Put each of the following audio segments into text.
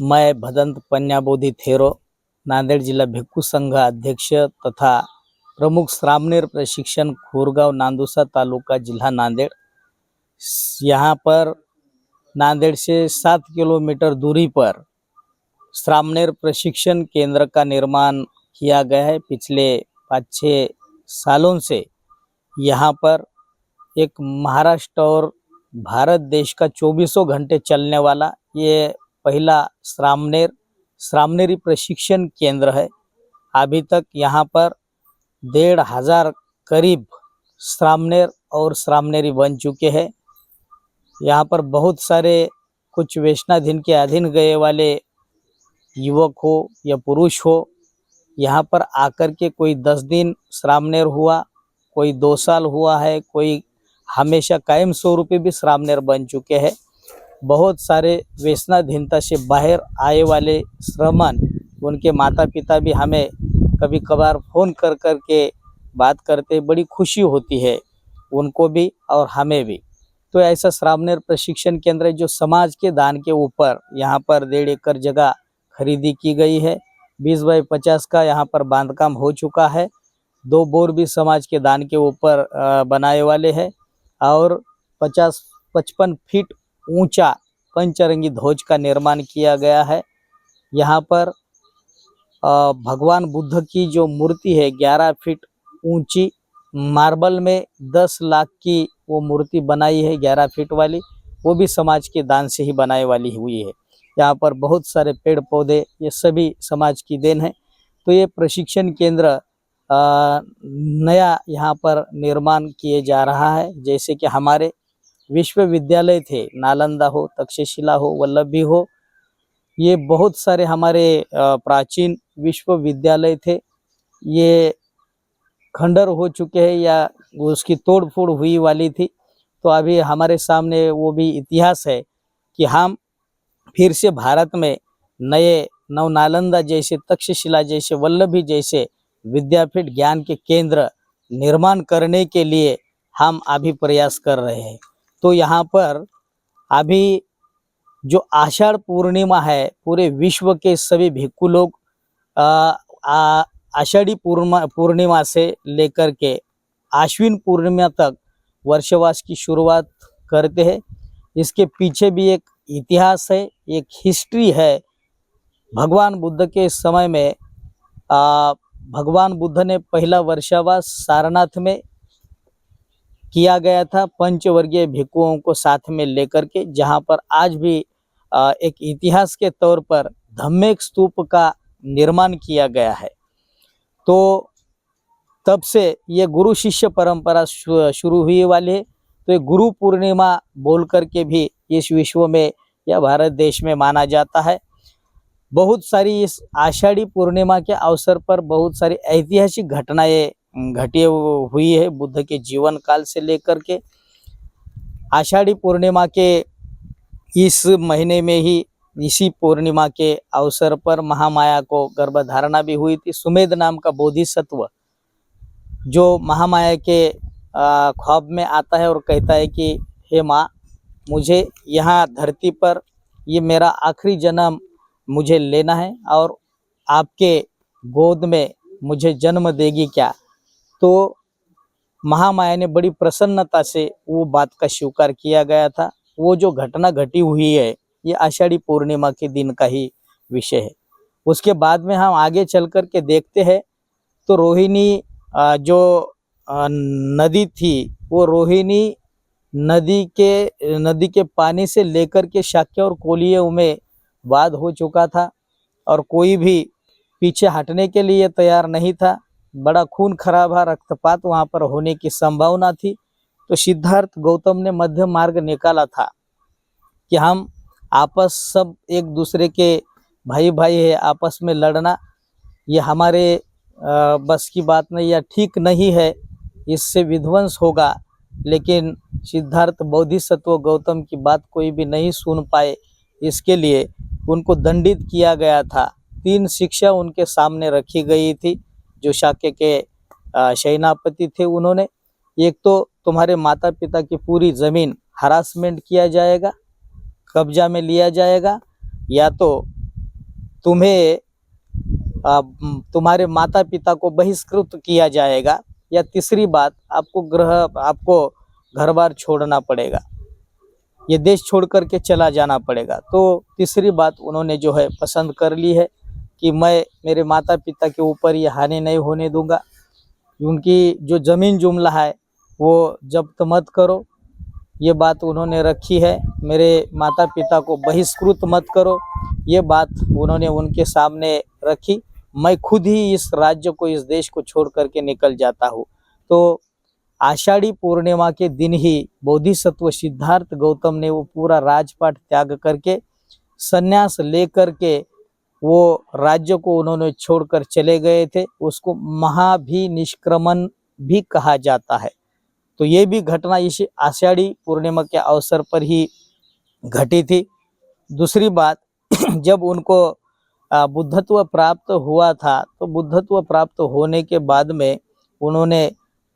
मैं भदंत पन्याबोधी थेरो नांदेड़ जिला भिक्खू संघ अध्यक्ष तथा प्रमुख श्रामणेर प्रशिक्षण खोरगांव नांदुसा तालुका जिला नांदेड़। यहाँ पर नांदेड़ से 7 किलोमीटर दूरी पर श्रामणेर प्रशिक्षण केंद्र का निर्माण किया गया है। पिछले 5-6 सालों से यहाँ पर एक महाराष्ट्र और भारत देश का 24 घंटे चलने वाला ये पहला श्रामणेरी प्रशिक्षण केंद्र है। अभी तक यहाँ पर 1,500 करीब श्रामणेर और श्रामणेरी बन चुके हैं। यहाँ पर बहुत सारे कुछ वेशनाधीन के अधीन गए वाले युवक हो या पुरुष हो, यहाँ पर आकर के कोई 10 दिन श्रामणेर हुआ, कोई 2 साल हुआ है, कोई हमेशा कायम स्वरूपी भी श्रामणेर बन चुके हैं। बहुत सारे व्यसनाधीनता से बाहर आए वाले श्रमण, उनके माता पिता भी हमें कभी कभार फ़ोन कर कर के बात करते, बड़ी खुशी होती है उनको भी और हमें भी। तो ऐसा श्रामणेर प्रशिक्षण केंद्र है जो समाज के दान के ऊपर यहाँ पर 1.5 एकड़ जगह खरीदी की गई है। 20 बाई 50 का यहाँ पर बांधकाम हो चुका है। 2 बोर भी समाज के दान के ऊपर बनाए वाले हैं और 50-55 फीट ऊंचा पंचरंगी ध्वज का निर्माण किया गया है। यहाँ पर भगवान बुद्ध की जो मूर्ति है 11 फीट ऊंची, मार्बल में 10 लाख की वो मूर्ति बनाई है 11 फीट वाली, वो भी समाज के दान से ही बनाई वाली हुई है। यहाँ पर बहुत सारे पेड़ पौधे, ये सभी समाज की देन है। तो ये प्रशिक्षण केंद्र नया यहाँ पर निर्माण किए जा रहा है। जैसे कि हमारे विश्वविद्यालय थे, नालंदा हो, तक्षशिला हो, वल्लभी हो, ये बहुत सारे हमारे प्राचीन विश्वविद्यालय थे, ये खंडर हो चुके हैं या उसकी तोड़ फोड़ हुई वाली थी। तो अभी हमारे सामने वो भी इतिहास है कि हम फिर से भारत में नए नालंदा जैसे, तक्षशिला जैसे, वल्लभी जैसे विद्यापीठ ज्ञान के केंद्र निर्माण करने के लिए हम अभी प्रयास कर रहे हैं। तो यहाँ पर अभी जो आषाढ़ पूर्णिमा है, पूरे विश्व के सभी भिक्खु लोग आषाढ़ी पूर्णिमा से लेकर के आश्विन पूर्णिमा तक वर्षवास की शुरुआत करते हैं। इसके पीछे भी एक इतिहास है, एक हिस्ट्री है। भगवान बुद्ध के समय में भगवान बुद्ध ने पहला वर्षावास सारनाथ में किया गया था, पंचवर्गीय भिक्षुओं को साथ में लेकर के, जहां पर आज भी एक इतिहास के तौर पर धम्मेक स्तूप का निर्माण किया गया है। तो तब से ये गुरु शिष्य परंपरा शुरू हुई वाली है। तो ये गुरु पूर्णिमा बोल करके भी इस विश्व में या भारत देश में माना जाता है। बहुत सारी इस आषाढ़ी पूर्णिमा के अवसर पर बहुत सारी ऐतिहासिक घटनाएं घटी हुई है बुद्ध के जीवन काल से लेकर के। आषाढ़ी पूर्णिमा के इस महीने में ही, इसी पूर्णिमा के अवसर पर महामाया को गर्भधारणा भी हुई थी। सुमेध नाम का बोधिसत्व जो महामाया के ख्वाब में आता है और कहता है कि हे माँ, मुझे यहाँ धरती पर ये मेरा आखिरी जन्म मुझे लेना है और आपके गोद में मुझे जन्म देगी क्या। तो महामाया ने बड़ी प्रसन्नता से वो बात का स्वीकार किया गया था। वो जो घटना घटी हुई है ये आषाढ़ी पूर्णिमा के दिन का ही विषय है। उसके बाद में हम आगे चल कर के देखते हैं तो रोहिणी जो नदी थी, वो रोहिणी नदी के पानी से लेकर के शाक्य और कोलियों में वाद हो चुका था और कोई भी पीछे हटने के लिए तैयार नहीं था। बड़ा खून खराबा, रक्तपात वहां पर होने की संभावना थी। तो सिद्धार्थ गौतम ने मध्य मार्ग निकाला था कि हम आपस सब एक दूसरे के भाई भाई है, आपस में लड़ना ये हमारे बस की बात नहीं या ठीक नहीं है, इससे विध्वंस होगा। लेकिन सिद्धार्थ बोधिसत्व गौतम की बात कोई भी नहीं सुन पाए, इसके लिए उनको दंडित किया गया था। 3 शिक्षा उनके सामने रखी गई थी जो शाक्य के सेनापति थे। उन्होंने, एक तो तुम्हारे माता पिता की पूरी ज़मीन हरासमेंट किया जाएगा, कब्जा में लिया जाएगा, या तो तुम्हें तुम्हारे माता पिता को बहिष्कृत किया जाएगा, या तीसरी बात आपको घर बार छोड़ना पड़ेगा, ये देश छोड़ करके चला जाना पड़ेगा। तो तीसरी बात उन्होंने जो है पसंद कर ली है कि मैं मेरे माता पिता के ऊपर ये हानि नहीं होने दूंगा। उनकी जो ज़मीन जुमला है वो जब्त मत करो, ये बात उन्होंने रखी है। मेरे माता पिता को बहिष्कृत मत करो, ये बात उन्होंने उनके सामने रखी। मैं खुद ही इस राज्य को, इस देश को छोड़ करके निकल जाता हूँ। तो आषाढ़ी पूर्णिमा के दिन ही बोधिसत्व सिद्धार्थ गौतम ने वो पूरा राजपाट त्याग करके, संन्यास लेकर के वो राज्य को उन्होंने छोड़कर चले गए थे। उसको महाभिनिष्क्रमण भी कहा जाता है। तो ये भी घटना इस आषाढ़ी पूर्णिमा के अवसर पर ही घटी थी। दूसरी बात, जब उनको बुद्धत्व प्राप्त हुआ था, तो बुद्धत्व प्राप्त होने के बाद में उन्होंने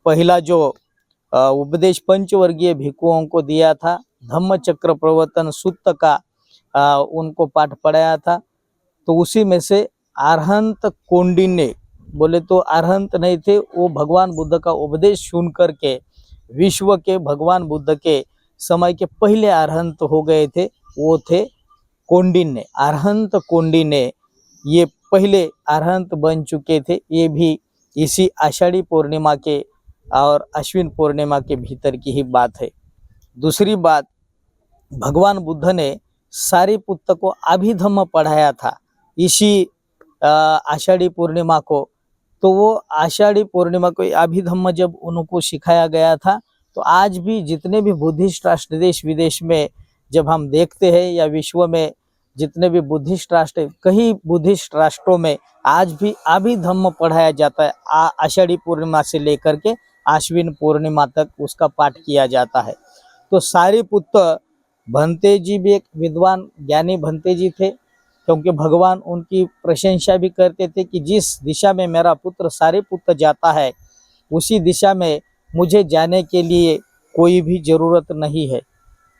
पहला जो उपदेश पंचवर्गीय भिक्षुओं को दिया था, धम्म चक्र प्रवर्तन सूत्र का उनको पाठ पढ़ाया था। तो उसी में से अरहंत कौंडिन्य, बोले तो अरहंत नहीं थे, वो भगवान बुद्ध का उपदेश सुन करके विश्व के भगवान बुद्ध के समय के पहले अरहंत हो गए थे, वो थे कौंडिन्य। अरहंत कौंडिन्य ये पहले अरहंत बन चुके थे। ये भी इसी आषाढ़ी पूर्णिमा के और अश्विन पूर्णिमा के भीतर की ही बात है। दूसरी बात, भगवान बुद्ध ने सारिपुत्त को अभिधम्म पढ़ाया था इसी आषाढ़ी पूर्णिमा को। तो वो आषाढ़ी पूर्णिमा को अभिधम्म जब उनको सिखाया गया था, तो आज भी जितने भी बुद्धिस्ट राष्ट्र देश विदेश में जब हम देखते हैं, या विश्व में जितने भी बुद्धिस्ट राष्ट्र, कई बुद्धिस्ट राष्ट्रों में आज भी अभिधम्म पढ़ाया जाता है। आषाढ़ी पूर्णिमा से लेकर के आश्विन पूर्णिमा तक उसका पाठ किया जाता है। तो सारिपुत्त भंते जी भी एक विद्वान ज्ञानी भंते जी थे, क्योंकि भगवान उनकी प्रशंसा भी करते थे कि जिस दिशा में मेरा पुत्र सारिपुत्त जाता है, उसी दिशा में मुझे जाने के लिए कोई भी ज़रूरत नहीं है।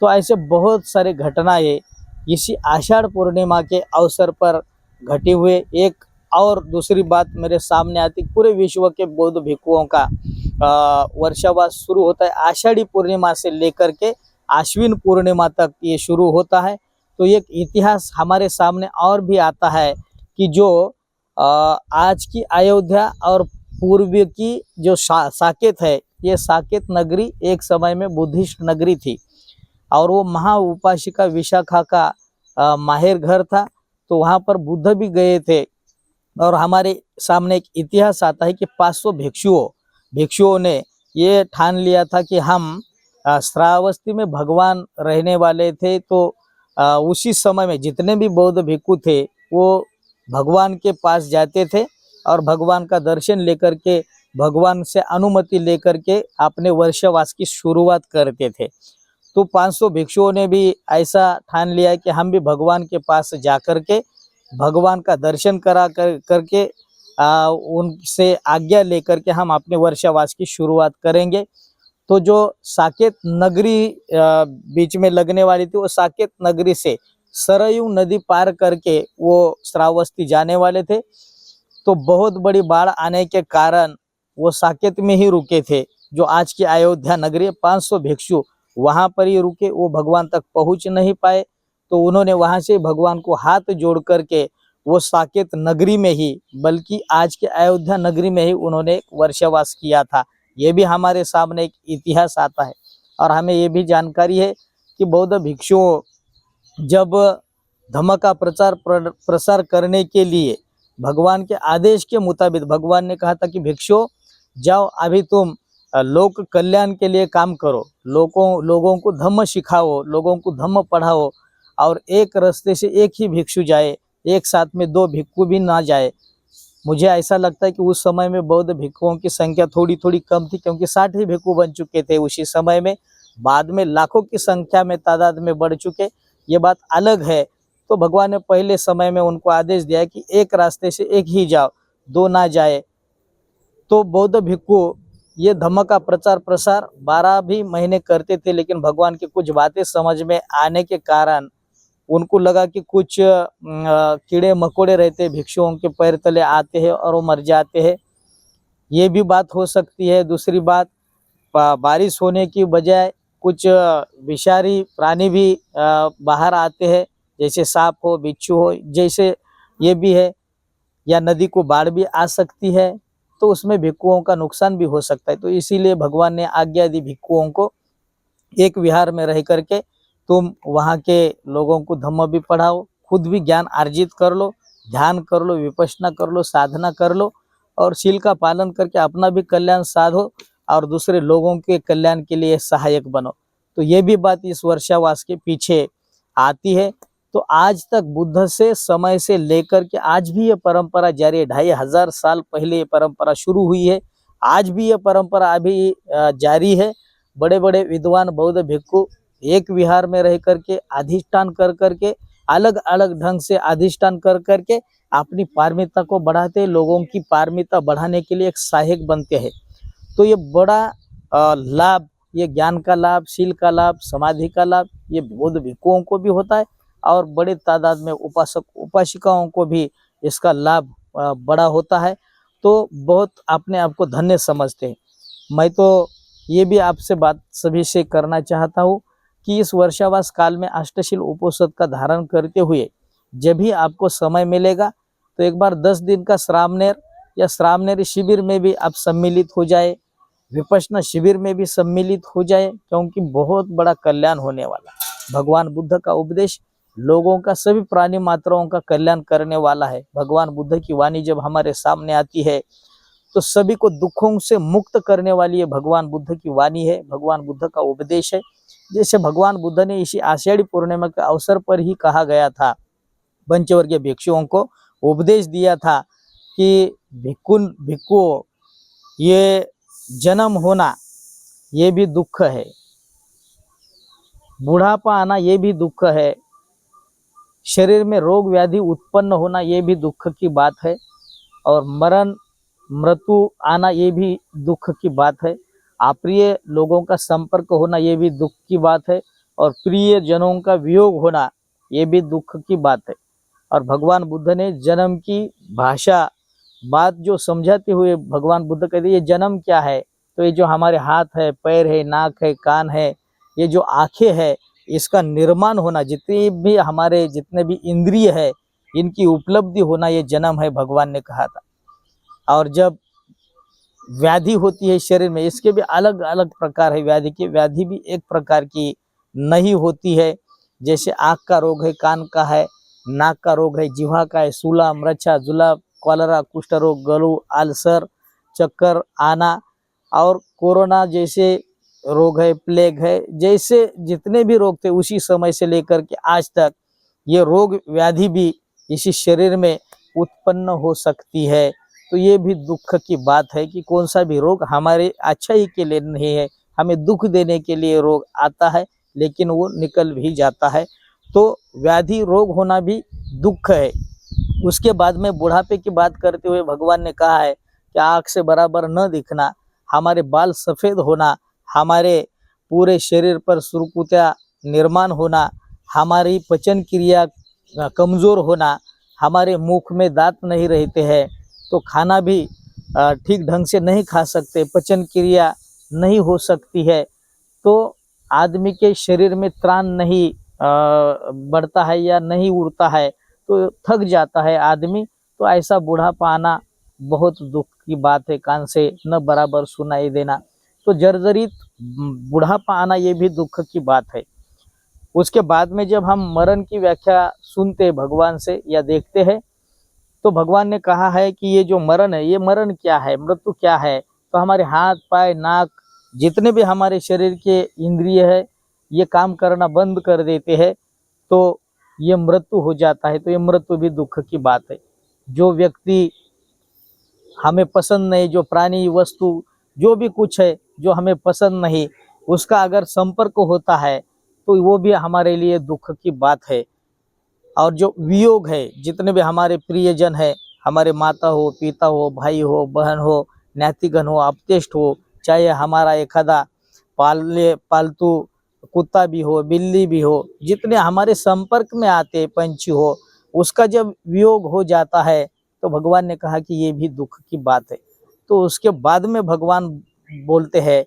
तो ऐसे बहुत सारे घटनाएं इसी आषाढ़ पूर्णिमा के अवसर पर घटी हुए। एक और दूसरी बात मेरे सामने आती, पूरे विश्व के बौद्ध भिक्षुओं का वर्षावास शुरू होता है आषाढ़ी पूर्णिमा से लेकर के आश्विन पूर्णिमा तक ये शुरू होता है। तो एक इतिहास हमारे सामने और भी आता है कि जो आज की अयोध्या और पूर्व की जो साकेत है, ये साकेत नगरी एक समय में बुद्धिस्ट नगरी थी, और वो महा उपासिका विशाखा का माहिर घर था। तो वहाँ पर बुद्ध भी गए थे, और हमारे सामने एक इतिहास आता है कि 500 भिक्षुओं ने ये ठान लिया था कि हम श्रावस्ती में भगवान रहने वाले थे। तो उसी समय में जितने भी बौद्ध भिक्षु थे वो भगवान के पास जाते थे, और भगवान का दर्शन लेकर के, भगवान से अनुमति लेकर के अपने वर्षवास की शुरुआत करते थे। तो 500 भिक्षुओं ने भी ऐसा ठान लिया कि हम भी भगवान के पास जाकर के भगवान का दर्शन करके उनसे आज्ञा लेकर के हम अपने वर्षावास की शुरुआत करेंगे। तो जो साकेत नगरी बीच में लगने वाली थी, वो साकेत नगरी से सरयू नदी पार करके वो श्रावस्ती जाने वाले थे। तो बहुत बड़ी बाढ़ आने के कारण वो साकेत में ही रुके थे, जो आज की अयोध्या नगरी। 500 भिक्षु वहाँ पर ही रुके, वो भगवान तक पहुँच नहीं पाए। तो उन्होंने वहाँ से भगवान को हाथ जोड़ करके वो साकेत नगरी में ही, बल्कि आज के अयोध्या नगरी में ही उन्होंने वर्षावास किया था। ये भी हमारे सामने एक इतिहास आता है। और हमें ये भी जानकारी है कि बौद्ध भिक्षुओं जब धम्म का प्रसार करने के लिए भगवान के आदेश के मुताबिक, भगवान ने कहा था कि भिक्षुओं जाओ, अभी तुम लोक कल्याण के लिए काम करो, लोगों को धम्म सिखाओ, लोगों को धम्म पढ़ाओ, और एक रास्ते से एक ही भिक्षु जाए, एक साथ में 2 भिक्षु भी ना जाए। मुझे ऐसा लगता है कि उस समय में बौद्ध भिक्षुओं की संख्या थोड़ी कम थी, क्योंकि 60 ही भिक्षु बन चुके थे उसी समय में। बाद में लाखों की संख्या में, तादाद में बढ़ चुके, ये बात अलग है। तो भगवान ने पहले समय में उनको आदेश दिया कि एक रास्ते से एक ही जाओ, 2 ना जाए। तो बौद्ध भिक्षु ये धम्म का प्रसार 12 भी महीने करते थे, लेकिन भगवान की कुछ बातें समझ में आने के कारण उनको लगा कि कुछ कीड़े मकोड़े रहते भिक्षुओं के पैर तले आते हैं और वो मर जाते हैं, ये भी बात हो सकती है। दूसरी बात, बारिश होने की बजाय कुछ विषारी प्राणी भी बाहर आते हैं, जैसे सांप हो, बिच्छू हो, जैसे ये भी है। या नदी को बाढ़ भी आ सकती है, तो उसमें भिक्षुओं का नुकसान भी हो सकता है। तो इसीलिए भगवान ने आज्ञा दी भिक्षुओं को, एक विहार में रह करके तुम वहाँ के लोगों को धम्म भी पढ़ाओ, खुद भी ज्ञान अर्जित कर लो, ध्यान कर लो, विपश्यना कर लो, साधना कर लो, और शील का पालन करके अपना भी कल्याण साधो और दूसरे लोगों के कल्याण के लिए सहायक बनो। तो ये भी बात इस वर्षावास के पीछे आती है। तो आज तक बुद्ध से समय से लेकर के आज भी ये परंपरा जारी है। 2500 साल पहले ये परंपरा शुरू हुई है, आज भी ये परंपरा अभी जारी है। बड़े बड़े विद्वान बौद्ध भिक्षु एक विहार में रह करके अधिष्ठान कर करके अलग अलग ढंग से अधिष्ठान कर करके अपनी पारमिता को बढ़ाते, लोगों की पारमिता बढ़ाने के लिए एक सहायक बनते हैं। तो ये बड़ा लाभ, ये ज्ञान का लाभ, शील का लाभ, समाधि का लाभ ये बौद्ध भिक्षुओं को भी होता है और बड़े तादाद में उपासक उपासिकाओं को भी इसका लाभ बड़ा होता है। तो बहुत अपने आप को धन्य समझते हैं। मैं तो ये भी आपसे बात सभी से करना चाहता हूँ कि इस वर्षावास काल में अष्टशील उपोषद का धारण करते हुए जब भी आपको समय मिलेगा तो एक बार 10 दिन का श्रामनेर या श्रामनेरी शिविर में भी आप सम्मिलित हो जाए, विपश्यना शिविर में भी सम्मिलित हो जाए, क्योंकि बहुत बड़ा कल्याण होने वाला। भगवान बुद्ध का उपदेश लोगों का, सभी प्राणी मात्राओं का कल्याण करने वाला है। भगवान बुद्ध की वाणी जब हमारे सामने आती है तो सभी को दुखों से मुक्त करने वाली ये भगवान बुद्ध की वाणी है, भगवान बुद्ध का उपदेश है। जैसे भगवान बुद्ध ने इसी आषाढ़ी पूर्णिमा के अवसर पर ही कहा गया था, पंचवर्गीय भिक्षुओं को उपदेश दिया था कि भिक्षुओं, ये जन्म होना ये भी दुख है, बुढ़ापा आना ये भी दुख है, शरीर में रोग व्याधि उत्पन्न होना ये भी दुख की बात है, और मरण मृत्यु आना ये भी दुख की बात है, अप्रिय लोगों का संपर्क होना ये भी दुख की बात है, और प्रिय जनों का वियोग होना ये भी दुख की बात है। और भगवान बुद्ध ने जन्म की भाषा बात जो समझाते हुए भगवान बुद्ध कहते ये जन्म क्या है, तो ये जो हमारे हाथ है, पैर है, नाक है, कान है, ये जो आंखें है, इसका निर्माण होना, जितने भी इंद्रिय है इनकी उपलब्धि होना ये जन्म है, भगवान ने कहा था। और जब व्याधि होती है शरीर में, इसके भी अलग अलग प्रकार है व्याधि के, व्याधि भी एक प्रकार की नहीं होती है। जैसे आँख का रोग है, कान का है, नाक का रोग है, जिह्वा का है, सूला, मृच्छा, जुलाब, कॉलरा, कुष्ठ रोग, गलू, अल्सर, चक्कर आना, और कोरोना जैसे रोग है, प्लेग है, जैसे जितने भी रोग थे उसी समय से लेकर के आज तक ये रोग व्याधि भी इसी शरीर में उत्पन्न हो सकती है। तो ये भी दुख की बात है कि कौन सा भी रोग हमारे अच्छाई के लिए नहीं है, हमें दुख देने के लिए रोग आता है, लेकिन वो निकल भी जाता है। तो व्याधि रोग होना भी दुख है। उसके बाद में बुढ़ापे की बात करते हुए भगवान ने कहा है कि आँख से बराबर न दिखना, हमारे बाल सफ़ेद होना, हमारे पूरे शरीर पर सुरकुत्या निर्माण होना, हमारी पचन क्रिया कमज़ोर होना, हमारे मुख में दांत नहीं रहते हैं, तो खाना भी ठीक ढंग से नहीं खा सकते, पचन क्रिया नहीं हो सकती है, तो आदमी के शरीर में त्राण नहीं बढ़ता है या नहीं उड़ता है, तो थक जाता है आदमी। तो ऐसा बुढ़ापा आना बहुत दुख की बात है, कान से न बराबर सुनाई देना, तो जर्जरित बुढ़ापा आना ये भी दुख की बात है। उसके बाद में जब हम मरण की व्याख्या सुनते भगवान से या देखते हैं, तो भगवान ने कहा है कि ये जो मरण है, ये मरण क्या है, मृत्यु क्या है, तो हमारे हाथ, पैर, नाक, जितने भी हमारे शरीर के इंद्रिय है ये काम करना बंद कर देते हैं, तो ये मृत्यु हो जाता है। तो ये मृत्यु भी दुख की बात है। जो व्यक्ति हमें पसंद नहीं, जो प्राणी वस्तु जो भी कुछ है जो हमें पसंद नहीं, उसका अगर संपर्क होता है तो वो भी हमारे लिए दुख की बात है। और जो वियोग है, जितने भी हमारे प्रियजन है, हमारे माता हो, पिता हो, भाई हो, बहन हो, ज्ञातिगण हो, अपतेष्ट हो, चाहे हमारा एखादा पालतू कुत्ता भी हो, बिल्ली भी हो, जितने हमारे संपर्क में आते पंछी हो, उसका जब वियोग हो जाता है तो भगवान ने कहा कि ये भी दुख की बात है। तो उसके बाद में भगवान बोलते हैं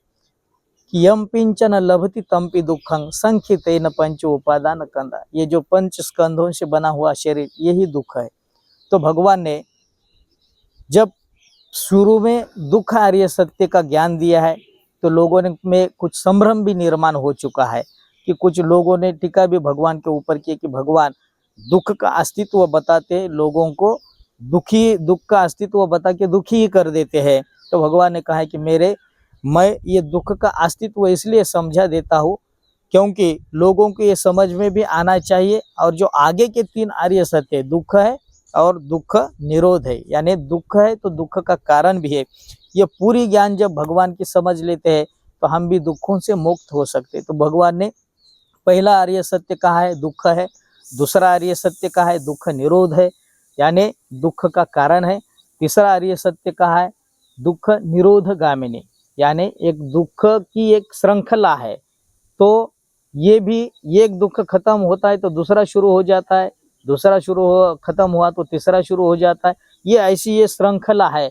कि यम पिंचन लभति तंपि दुखं संखितेन पंच उपादान कंदा। ये जो पंच स्कंधों से बना हुआ शरीर, यही दुख है। तो भगवान ने जब शुरू में दुख आर्य सत्य का ज्ञान दिया है तो लोगों ने में कुछ संभ्रम भी निर्माण हो चुका है कि कुछ लोगों ने टीका भी भगवान के ऊपर की कि भगवान दुख का अस्तित्व बताते लोगों को दुख का अस्तित्व बता के दुखी ही कर देते हैं। तो भगवान ने कहा है कि मैं ये दुख का अस्तित्व इसलिए समझा देता हूँ क्योंकि लोगों को ये समझ में भी आना चाहिए। और जो आगे के 3 आर्य सत्य, दुख है और दुख निरोध है, यानी दुख है तो दुख का कारण भी है, ये पूरी ज्ञान जब भगवान की समझ लेते हैं तो हम भी दुखों से मुक्त हो सकते हैं। तो भगवान ने पहला आर्य सत्य कहा है दुख है, दूसरा आर्य सत्य कहा है दुख निरोध है, यानी दुख का कारण है। तीसरा आर्य सत्य कहा है दुख निरोध गामिनी, यानी एक दुख की एक श्रृंखला है। तो ये भी एक दुख खत्म होता है तो दूसरा शुरू हो जाता है, दूसरा खत्म हुआ तो तीसरा शुरू हो जाता है, ये ऐसी ये श्रृंखला है।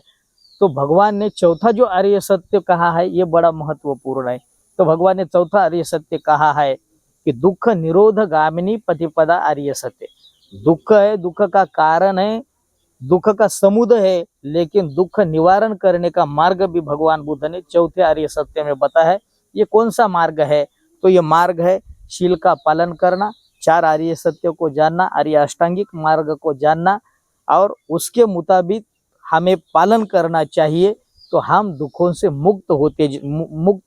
तो भगवान ने चौथा जो आर्य सत्य कहा है ये बड़ा महत्वपूर्ण है। तो भगवान ने चौथा आर्य सत्य कहा है कि दुख निरोध गामिनी प्रतिपदा आर्य सत्य। दुख है, दुख का कारण है, दुख का समुदय है, लेकिन दुख निवारण करने का मार्ग भी भगवान बुद्ध ने चौथे आर्य सत्य में बताया है। ये कौन सा मार्ग है? तो ये मार्ग है शील का पालन करना, 4 आर्य सत्य को जानना, आर्य अष्टांगिक मार्ग को जानना और उसके मुताबिक हमें पालन करना चाहिए तो हम दुखों से मुक्त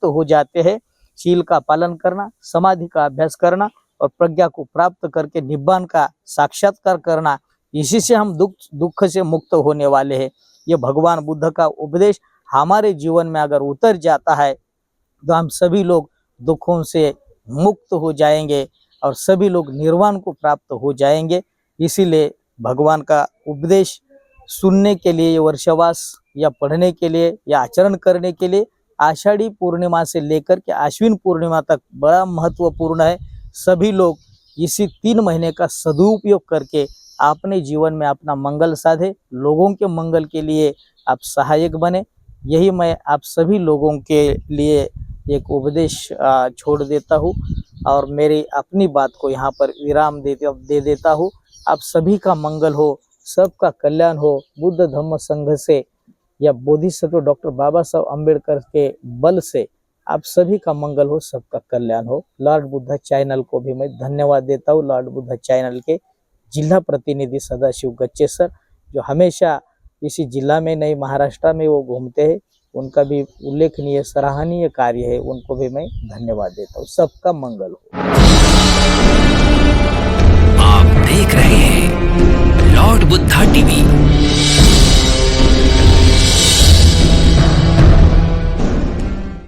हो जाते हैं। शील का पालन करना, समाधि का अभ्यास करना और प्रज्ञा को प्राप्त करके निब्बान का साक्षात्कार करना, इसी से हम दुख से मुक्त होने वाले हैं। ये भगवान बुद्ध का उपदेश हमारे जीवन में अगर उतर जाता है तो हम सभी लोग दुखों से मुक्त हो जाएंगे और सभी लोग निर्वाण को प्राप्त हो जाएंगे। इसीलिए भगवान का उपदेश सुनने के लिए, वर्षवास या पढ़ने के लिए या आचरण करने के लिए आषाढ़ी पूर्णिमा से लेकर के आश्विन पूर्णिमा तक बड़ा महत्वपूर्ण है। सभी लोग इसी 3 महीने का सदुपयोग करके अपने जीवन में अपना मंगल साधे, लोगों के मंगल के लिए आप सहायक बने। यही मैं आप सभी लोगों के लिए एक उपदेश छोड़ देता हूँ और मेरी अपनी बात को यहाँ पर विराम दे देता हूँ। आप सभी का मंगल हो, सबका कल्याण हो। बुद्ध धम्म संघ से या बोधिसत्व डॉक्टर बाबा साहब अम्बेडकर के बल से आप सभी का मंगल हो, सबका कल्याण हो। लॉर्ड बुद्ध चैनल को भी मैं धन्यवाद देता हूँ। लॉर्ड बुद्ध चैनल के जिला प्रतिनिधि सदाशिव गच्चे सर, जो हमेशा इसी जिला में नहीं महाराष्ट्र में वो घूमते हैं, उनका भी उल्लेखनीय सराहनीय कार्य है, उनको भी मैं धन्यवाद देता हूँ। सबका मंगल हो। आप देख रहे हैं लॉर्ड बुद्धा टीवी।